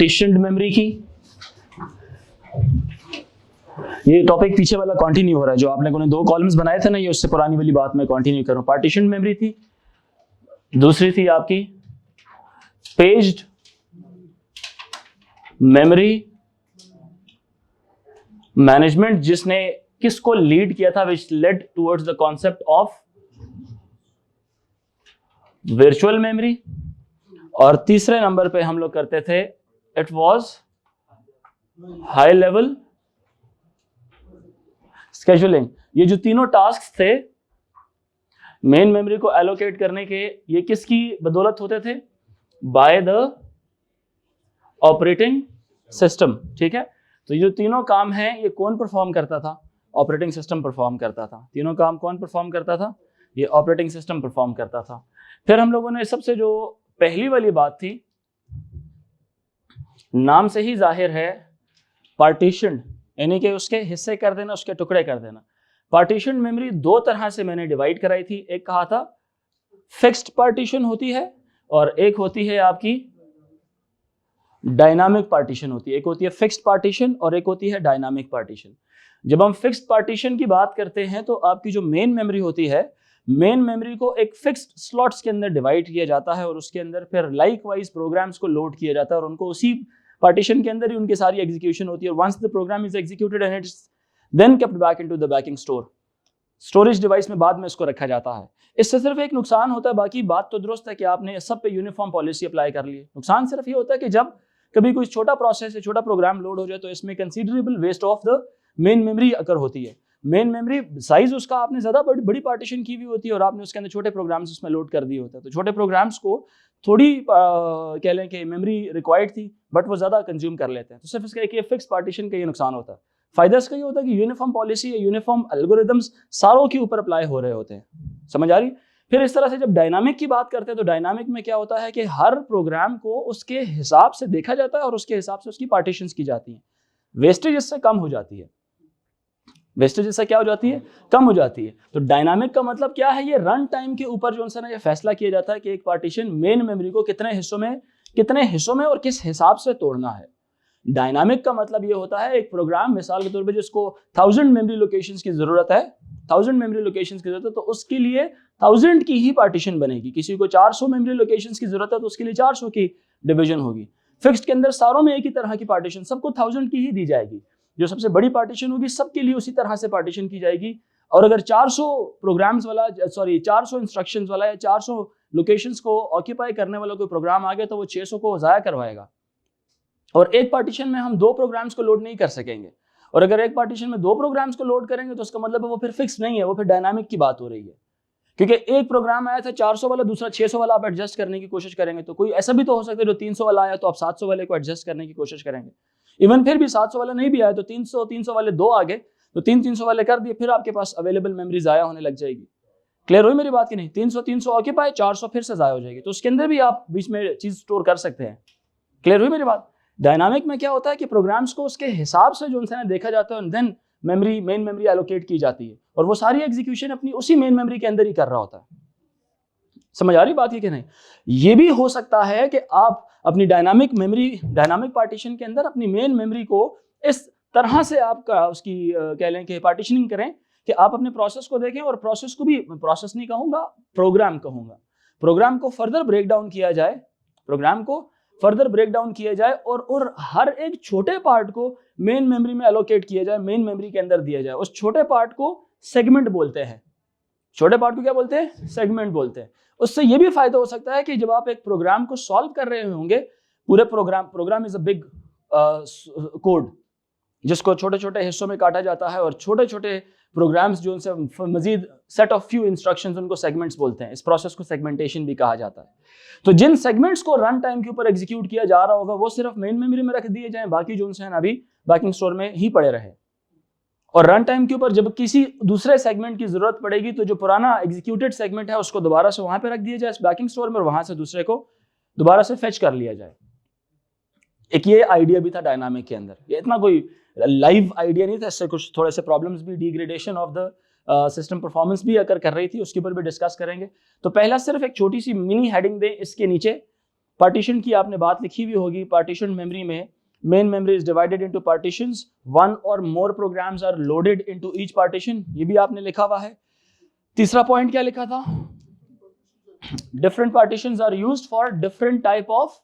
Partitioned memory की। ये topic पीछे वाला कंटिन्यू हो रहा है, जो आपने कोने 2 कॉलम्स बनाए थे ना, ये उससे पुरानी वाली बात मैं कंटिन्यू कर रहा हूं। पार्टीशनड मेमोरी थी, दूसरी थी आपकी पेज्ड मेमोरी मैनेजमेंट, जिसने किसको लीड किया था, विच lead towards the concept of virtual memory. और तीसरे नंबर पे हम लोग करते थे it was high level scheduling. ये जो तीनों टास्क थे मेन मेमोरी को एलोकेट करने के, ये किसकी बदौलत होते थे? By the operating system. ठीक है, तो ये जो तीनों काम हैं ये कौन परफॉर्म करता था? ऑपरेटिंग सिस्टम परफॉर्म करता था। तीनों काम कौन परफॉर्म करता था? ये ऑपरेटिंग सिस्टम परफॉर्म करता था। फिर हम लोगों ने सबसे जो पहली वाली बात थी, नाम से ही जाहिर है, पार्टीशन, यानी कि उसके हिस्से कर देना, उसके टुकड़े कर देना। पार्टीशन मेमोरी 2 तरह से मैंने डिवाइड कराई थी। एक कहा था फिक्स्ड पार्टीशन होती है और एक होती है आपकी डायनामिक पार्टीशन होती है। एक होती है फिक्स्ड पार्टीशन और एक होती है डायनामिक पार्टीशन। जब हम फिक्स्ड पार्टीशन की बात करते हैं तो आपकी जो मेन मेमोरी होती है, मेन मेमोरी को एक फिक्स्ड स्लॉट्स के अंदर डिवाइड किया जाता है और उसके अंदर फिर लाइक वाइज प्रोग्राम्स को लोड किया जाता है और उनको उसी पार्टीशन के अंदर ही उनकी सारी एग्जीक्यूशन होती है। Once the program is executed and it's then kept back into the backing store, storage device में बाद में इसको रखा जाता है। इससे सिर्फ एक नुकसान होता है, बाकी बात तो दुरुस्त है कि आपने सब पे यूनिफॉर्म पॉलिसी अप्लाई कर ली है। नुकसान सिर्फ ये होता है कि जब कभी कोई छोटा प्रोसेस है, छोटा प्रोग्राम लोड हो जाए तो इसमें considerable waste of the main memory occur होती है। मेन मेमोरी साइज उसका आपने ज्यादा बड़ी पार्टीशन की हुई होती है और आपने उसके अंदर छोटे प्रोग्राम्स उसमें लोड कर दिए होते हैं, तो छोटे प्रोग्राम्स को थोड़ी कह लें कि मेमोरी रिक्वायर्ड थी बट वो ज्यादा कंज्यूम कर लेते हैं। तो सिर्फ इसका एक फिक्स पार्टीशन का ये नुकसान होता है। फायदा इसका ये होता है कि यूनिफॉर्म पॉलिसी या यूनिफॉर्म एल्गोरिदम्स सारों के ऊपर अप्लाई हो रहे होते हैं। समझ आ रही? फिर इस तरह से जब डायनामिक की बात करते हैं तो डायनामिक में क्या होता है कि हर प्रोग्राम को उसके हिसाब से देखा जाता है और उसके हिसाब से उसकी पार्टीशंस की जाती हैं। वेस्टेज इससे कम हो जाती है। वेस्टेज इससे क्या हो जाती है? कम हो जाती है। तो डायनामिक का मतलब क्या है? ये रन टाइम के ऊपर जो है ये फैसला किया जाता है कि एक पार्टीशन मेन मेमोरी को कितने हिस्सों में और किस हिसाब से तोड़ना है। डायनामिक का मतलब ये होता है एक प्रोग्राम मिसाल के तौर पे जिसको 1000 मेमोरी लोकेशंस की जरूरत है, 1000 मेमोरी लोकेशंस की जरूरत है, तो उसके लिए 1000 की ही पार्टीशन बनेगी। किसी को 400 मेमोरी लोकेशंस की जरूरत है तो उसके लिए 400 की डिवीजन होगी। फिक्स्ड के अंदर सारों में एक ही तरह की पार्टीशन, सबको 1000 की ही दी जाएगी। जो सबसे बड़ी पार्टीशन होगी सबके लिए उसी तरह से पार्टीशन की जाएगी। और अगर 400 प्रोग्राम्स वाला 400 इंस्ट्रक्शंस वाला या 400 लोकेशंस को ऑक्यूपाई करने वाला कोई प्रोग्राम आ गया तो वो 600 को जाया करवाएगा। और एक पार्टीशन में हम 2 प्रोग्राम्स को लोड नहीं कर सकेंगे। और अगर एक पार्टीशन में 2 प्रोग्राम्स को लोड करेंगे तो उसका मतलब है वो फिर फिक्स नहीं है, वो फिर डायनामिक की बात हो रही है। क्योंकि एक प्रोग्राम आया था 400 वाला, दूसरा 600 वाला, आप एडजस्ट करने की कोशिश करेंगे तो कोई ऐसा भी तो हो सकता है जो 300 वाला आया तो आप 700 वाले को एडजस्ट करने की कोशिश करेंगे। इवन फिर भी 700 वाला नहीं भी आया तो 300 वाले 2 आ गए तो 300 वाले कर दिए, फिर आपके पास अवेलेबल मेमोरी जाया होने लग जाएगी। क्लियर हुई मेरी बात की नहीं? 300 ऑक्यूपाई, 400 फिर से जाया हो जाएगी, तो उसके अंदर भी आप बीच में चीज स्टोर कर सकते हैं। क्लियर हुई मेरी बात? डायनामिक में क्या होता है कि प्रोग्राम्स को उसके हिसाब से जो उनसे देखा जाता है, देन मेन मेमोरी एलोकेट की जाती है और वो सारी एग्जीक्यूशन अपनी उसी मेन मेमोरी के अंदर ही कर रहा होता है। समझ आ रही बात ये कि नहीं? ये भी हो सकता है कि आप अपनी डायनामिक पार्टीशन के अंदर अपनी मेन मेमोरी को इस तरह से आपका उसकी कह लें कि पार्टीशनिंग करें कि आप अपने प्रोसेस को देखें और प्रोसेस को भी, प्रोसेस नहीं कहूंगा, प्रोग्राम कहूंगा, प्रोग्राम को फर्दर ब्रेक डाउन किया जाए और हर एक छोटे पार्ट को मेन मेमोरी में एलोकेट किया जाए, मेन मेमोरी के अंदर दिया जाए। उस छोटे पार्ट को सेगमेंट बोलते हैं। छोटे पार्ट को क्या बोलते हैं? सेगमेंट बोलते हैं। उससे यह भी फायदा हो सकता है कि जब आप एक प्रोग्राम को सॉल्व कर रहे होंगे, पूरे program is a big code जिसको छोटे छोटे हिस्सों में काटा जाता है और छोटे छोटे प्रोग्राम्स जो उनसे मजीद सेट ऑफ फ्यू इंस्ट्रक्शंस, उनको सेगमेंट्स बोलते हैं। इस प्रोसेस को सेगमेंटेशन भी कहा जाता है। तो जिन सेगमेंट्स को रन टाइम के ऊपर एग्जीक्यूट किया जा रहा होगा वो सिर्फ मेन मेमोरी में रख दिए जाएं, बाकी जो उनसे अभी बैकिंग स्टोर में ही पड़े रहे। और रन टाइम के ऊपर जब किसी दूसरे सेगमेंट की जरूरत पड़ेगी तो जो पुराना एग्जीक्यूटेड सेगमेंट है उसको दोबारा से वहां पे रख दिया जाए इस बैकिंग स्टोर में और वहां से दूसरे को दोबारा से फेच कर लिया जाए। एक ये आइडिया भी था डायनामिक के अंदर। ये इतना कोई लाइव आइडिया नहीं था, इससे कुछ थोड़े से प्रॉब्लम्स भी, degradation of the system performance भी अगर कर रही थी, उसके ऊपर भी डिस्कस करेंगे। तो पहला सिर्फ एक छोटी सी मिनी हेडिंग दें इसके नीचे पार्टीशन की आपने बात लिखी हुई होगी, पार्टीशन मेमोरी में main memory is divided into partitions, one और more programs are loaded into each partition, ये भी आपने लिखा हुआ है। तीसरा पॉइंट क्या लिखा था, different partitions are used for different type of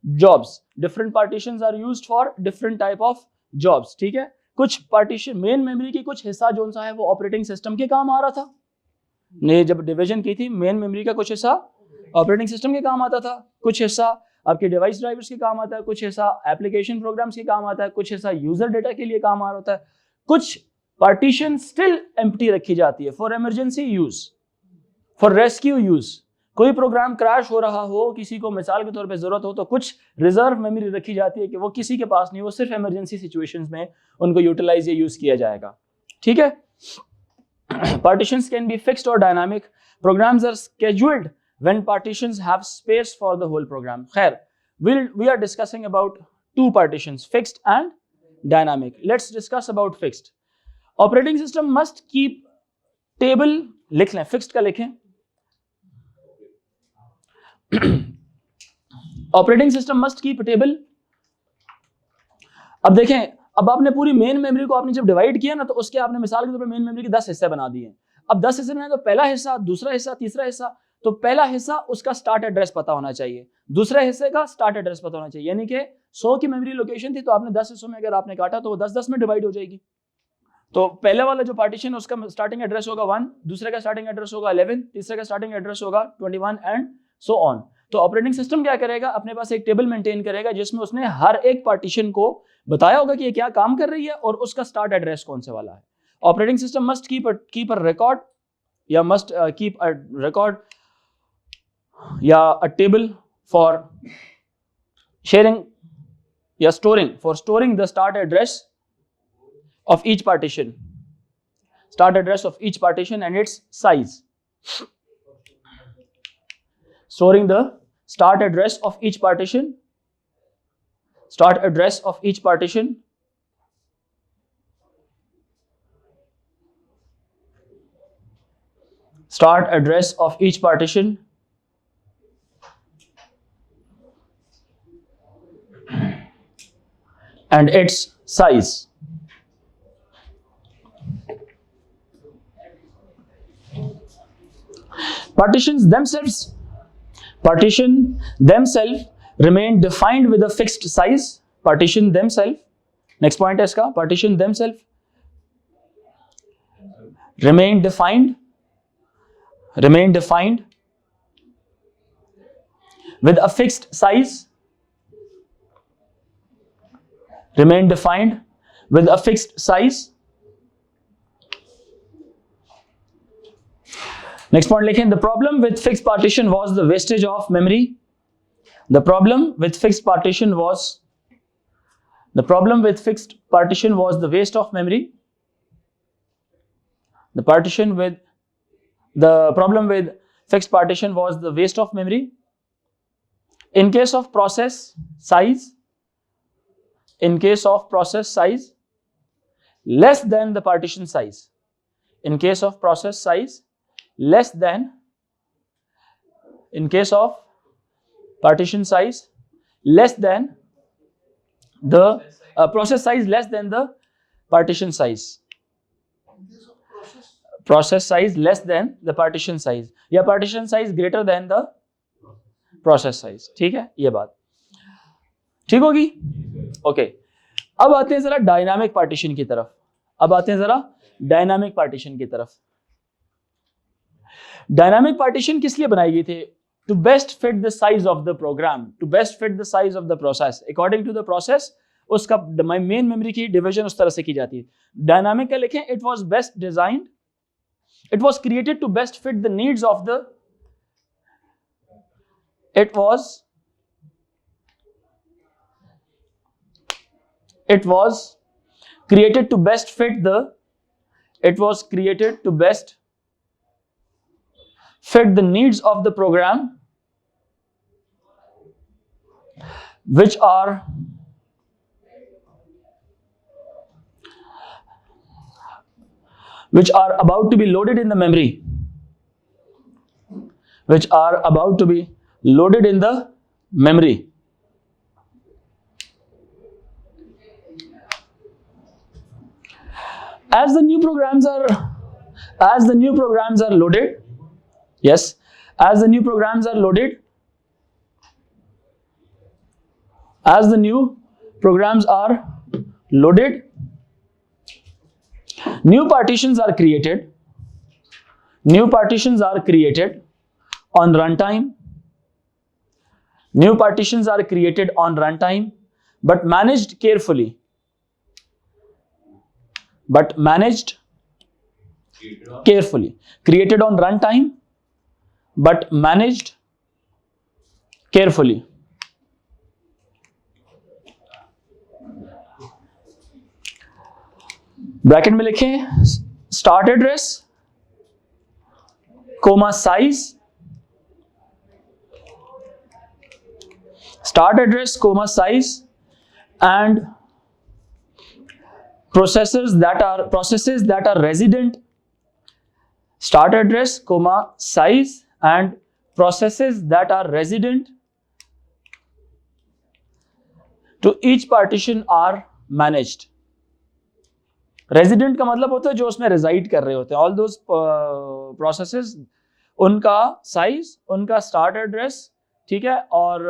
jobs, different partitions are used for different type of jobs, ठीक है। कुछ पार्टीशन मेन मेमोरी की कुछ हिस्सा जो सा है वो ऑपरेटिंग सिस्टम के काम आ रहा था, ने जब डिवीजन की थी मेन मेमोरी का कुछ हिस्सा ऑपरेटिंग सिस्टम के काम आता था, कुछ हिस्सा आपके डिवाइस ड्राइवर्स के काम आता है, कुछ हिस्सा एप्लीकेशन प्रोग्राम्स के काम आता है, कुछ हिस्सा यूजर डेटा के लिए काम आ रहा होता है, कुछ पार्टीशन स्टिल एम्प्टी रखी जाती है for emergency use, for rescue use. कोई प्रोग्राम क्रैश हो रहा हो, किसी को मिसाल के तौर पे जरूरत हो, तो कुछ रिजर्व मेमोरी रखी जाती है कि वो किसी के पास नहीं, वो सिर्फ इमरजेंसी सिचुएशंस में उनको यूटिलाइज या यूज किया जाएगा, ठीक है। पार्टीशंस कैन बी फिक्स्ड और dynamic, programs are scheduled when partitions have space for the whole program. खैर we are discussing about two partitions, fixed and dynamic. Let's discuss about fixed. Operating system must keep table, लिख लें fixed का लिखें, operating system must keep table. अब देखें, अब आपने पूरी मेन मेमोरी को आपने जब डिवाइड किया ना, तो उसके आपने मिसाल के तौर पे मेन मेमोरी के 10 हिस्से बना दिए। अब 10 हिस्से बनाए तो पहला हिस्सा, दूसरा हिस्सा, तीसरा हिस्सा, तो पहला हिस्सा उसका स्टार्ट एड्रेस पता होना चाहिए, दूसरे हिस्से का स्टार्ट एड्रेस पता होना चाहिए। यानी कि 100 की मेमोरी लोकेशन थी, तो आपने 10 हिस्सों में अगर आपने काटा तो वो 10-10 में डिवाइड हो जाएगी। तो पहले वाला जो पार्टीशन उसका स्टार्टिंग एड्रेस होगा 1, दूसरे का स्टार्टिंग एड्रेस होगा 11, तीसरे का स्टार्टिंग एड्रेस होगा 21 एंड सो ऑन। तो ऑपरेटिंग सिस्टम क्या करेगा, अपने पास एक टेबल मेंटेन करेगा जिसमें उसने हर एक पार्टीशन को बताया होगा कि ये क्या काम कर रही है और उसका स्टार्ट एड्रेस कौन से वाला है। Operating system must keep a record या मस्ट कीप अ रिकॉर्ड या अ टेबल फॉर शेयरिंग या storing the start address of each partition, start address of each partition and its size, storing the start address of each partition, start address of each partition, start address of each partition, and its size. Partition themselves remain defined with a fixed size. Partition themselves, next point है इसका, partition themselves remain defined with a fixed size, remain defined with a fixed size. Next point लिखें, the problem with fixed partition was the wastage of memory. The problem with fixed partition was the problem with fixed partition was the waste of memory. The problem with fixed partition was the waste of memory. In case of process size less than the partition size, in case of process size less than, in case of partition size less than the process size less than the partition size, process size less than the partition size या partition size greater than the process size, ठीक है, ये बात ठीक होगी। Okay, अब आते हैं जरा डायनामिक पार्टीशन की तरफ। डायनामिक पार्टीशन किस लिए बनाई गई थी? To best fit the size of the program, to best fit the size of the process, according to the process उसका मेन मेमोरी की डिवीजन उस तरह से की जाती है। डायनामिक का लिखें, it was best designed, it was created to best fit the needs of the, it was created to best fit the needs of the program which are about to be loaded in the memory, memory. As the new programs are loaded, yes, as the new programs are loaded, as the new programs are loaded, new partitions are created on runtime. New partitions are created on runtime, but managed carefully. Created on runtime, but managed carefully. Bracket में लिखें start address comma size, start address comma size, and processes that are resident. Start address comma size and processes that are resident to each partition are managed. Resident का मतलब होता है जो उसमें रेजाइड कर रहे होते हैं. ऑल दोज प्रोसेसेस, उनका साइज, उनका स्टार्ट एड्रेस, ठीक है, और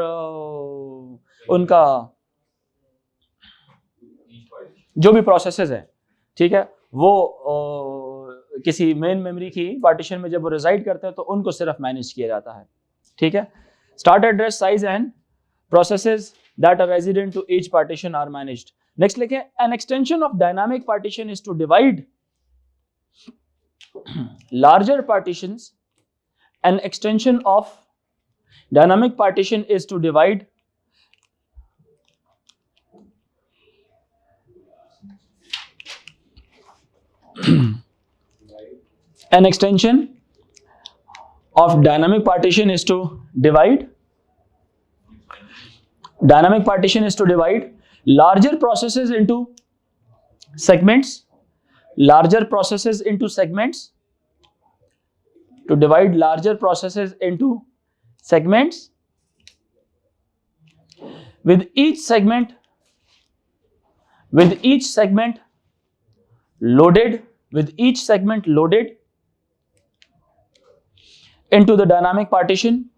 उनका जो भी प्रोसेसेस है, ठीक है, वो किसी मेन मेमोरी की पार्टीशन में जब वो रेजाइड करते हैं तो उनको सिर्फ मैनेज किया जाता है. ठीक है, start address, size and processes that are resident to each partition are managed. Next लिखें an extension of dynamic partition is to divide larger partitions. An extension of dynamic partition is to divide an extension of dynamic partition is to divide larger processes into segments, to divide larger processes into segments, with each segment loaded into the dynamic partition.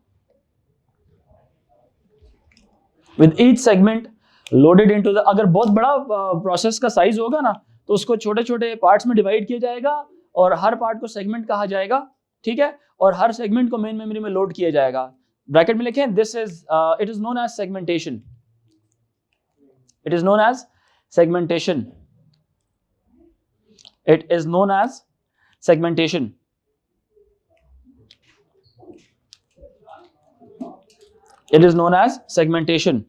With each segment loaded into the, अगर बहुत बड़ा process का size होगा ना तो उसको छोटे छोटे पार्ट्स में डिवाइड किया जाएगा और हर पार्ट को सेगमेंट कहा जाएगा. ठीक है, और हर सेगमेंट को मेन मेमोरी में लोड किया जाएगा. ब्रैकेट में लिखें this is it is known as segmentation. It is known as segmentation. It is known as segmentation. It is known as segmentation.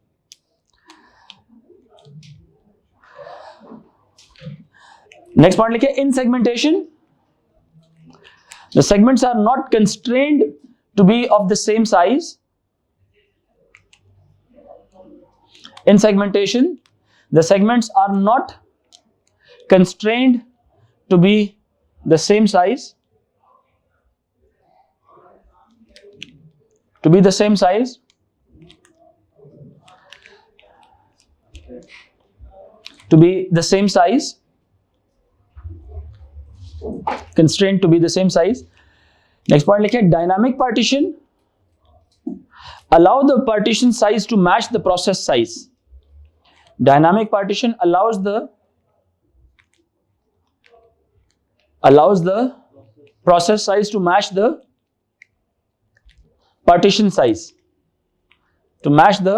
Next point लिखिए, in segmentation, the segments are not constrained to be of the same size. In segmentation, the segments are not constrained to be the same size. To be the same size. To be the same size. Constrained to be the same size. Next point लिखिए, dynamic partition allow the partition size to match the process size. Dynamic partition allows the process size to match the partition size. To match the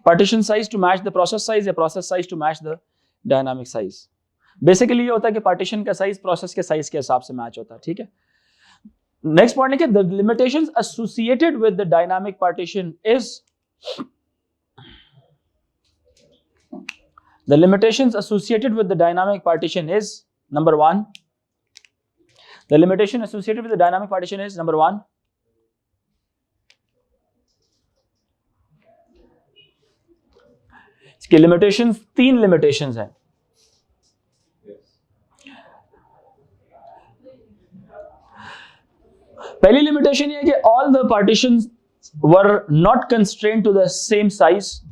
partition size to match the process size, या process size to match the dynamic size. Basically ये होता है कि partition का size process के size के हिसाब से मैच होता है. ठीक है, नेक्स्ट पॉइंट लिखिए, the limitations associated with the dynamic partition is, the limitations associated with the dynamic partition is number 1. The limitation associated with the dynamic partition is number 1, इसके लिमिटेशंस 3 लिमिटेशंस हैं. पहली limitation ये है कि all the partitions were not constrained to the same size.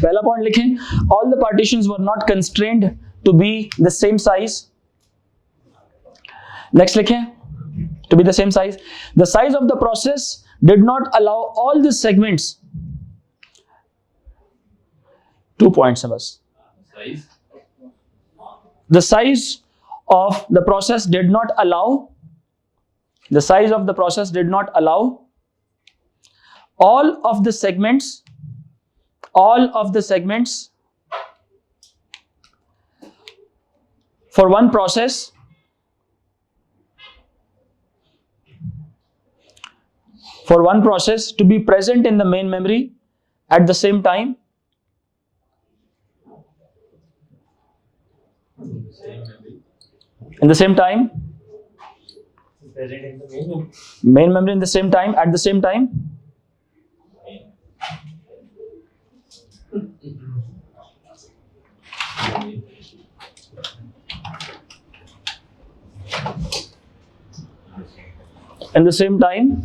पहला point लिखें, all the partitions were not constrained to be the same size. Next लिखें, to be the same size. The size of the process did not allow all the segments. 2 points है बस. The size of the process did not allow. The size of the process did not allow all of the segments for one process to be present in the main memory at the same time. In the same time, present in the main memory in the same time, at the same time. In the same time.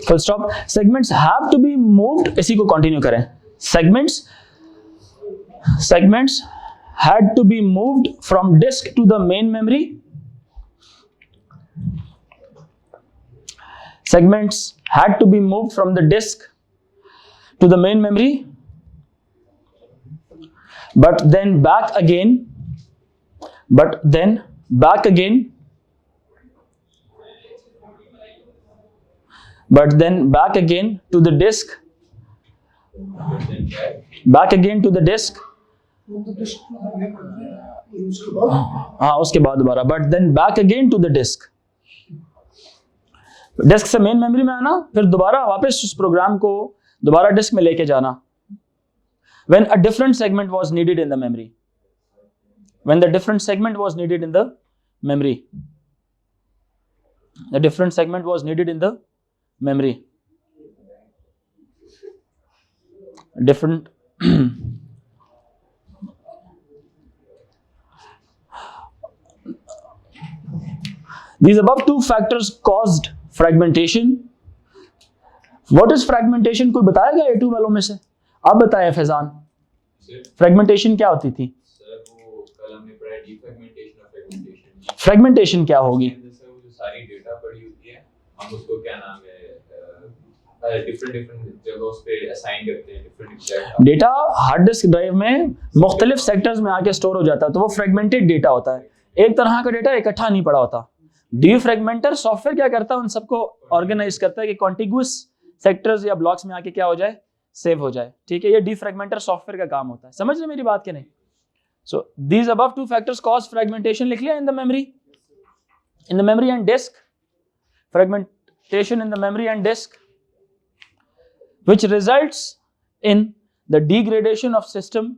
Full stop. Segments have to be moved. इसी को continue करें. Segments had to be moved from disk to the main memory. Segments had to be moved from the disk to the main memory, but then back again to the disk, हाँ उसके बाद दोबारा, but then back again to the disk. Disk से main memory में आना, फिर दोबारा वापस उस प्रोग्राम को दोबारा डिस्क में लेके जाना. When a different segment was needed in the memory. When the different segment was needed in the memory. The different segment was needed in the memory. Different. These above two factors caused fragmentation. What is fragmentation? कोई बताएगा A2 वालों में से? आप बताएं Faizan. Fragmentation क्या होती थी? सर वो कल हमने पढ़ा डिफ्रेगमेंटेशन और फ्रेगमेंटेशन. फ्रेगमेंटेशन क्या होगी? जैसे वो जो सारी डेटा पड़ी होती है, हम उसको क्या नाम है डिफरेंट जगहों पे असाइन करते हैं. Different data hard disk drive में मुख्तलिफ सेक्टर्स में आके स्टोर हो जाता है, तो वो फ्रेगमेंटेड डेटा होता है. एक तरह का डेटा इकट्ठा नहीं पड़ा होता. डीफ्रेगमेंटर सॉफ्टवेयर क्या करता है, उन सबको ऑर्गेनाइज करता है कि कॉन्टिग्यूअस सेक्टर्स या ब्लॉक्स में आके क्या हो जाए, सेव हो जाए. ठीक है, ये डीफ्रेगमेंटर सॉफ्टवेयर का काम होता है. समझ रहे मेरी बात कि नहीं? So these above two factors cause fragmentation. लिख लिया in the memory and disk. Fragmentation in the memory and disk which results in the degradation of system,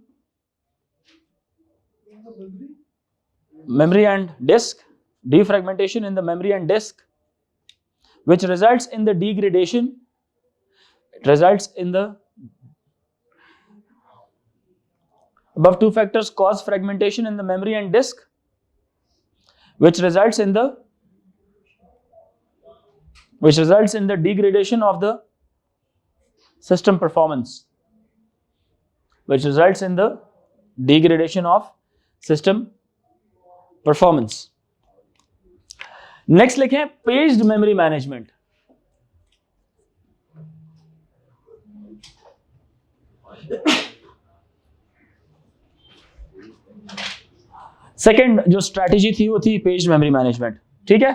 memory and disk. Defragmentation in the memory and disk, which results in the degradation. It results in the above two factors cause fragmentation in the memory and disk, which results in the degradation of the system performance. Which results in the degradation of system performance. Next लिखें paged memory management. Second जो strategy थी वो थी पेज्ड memory management. ठीक है,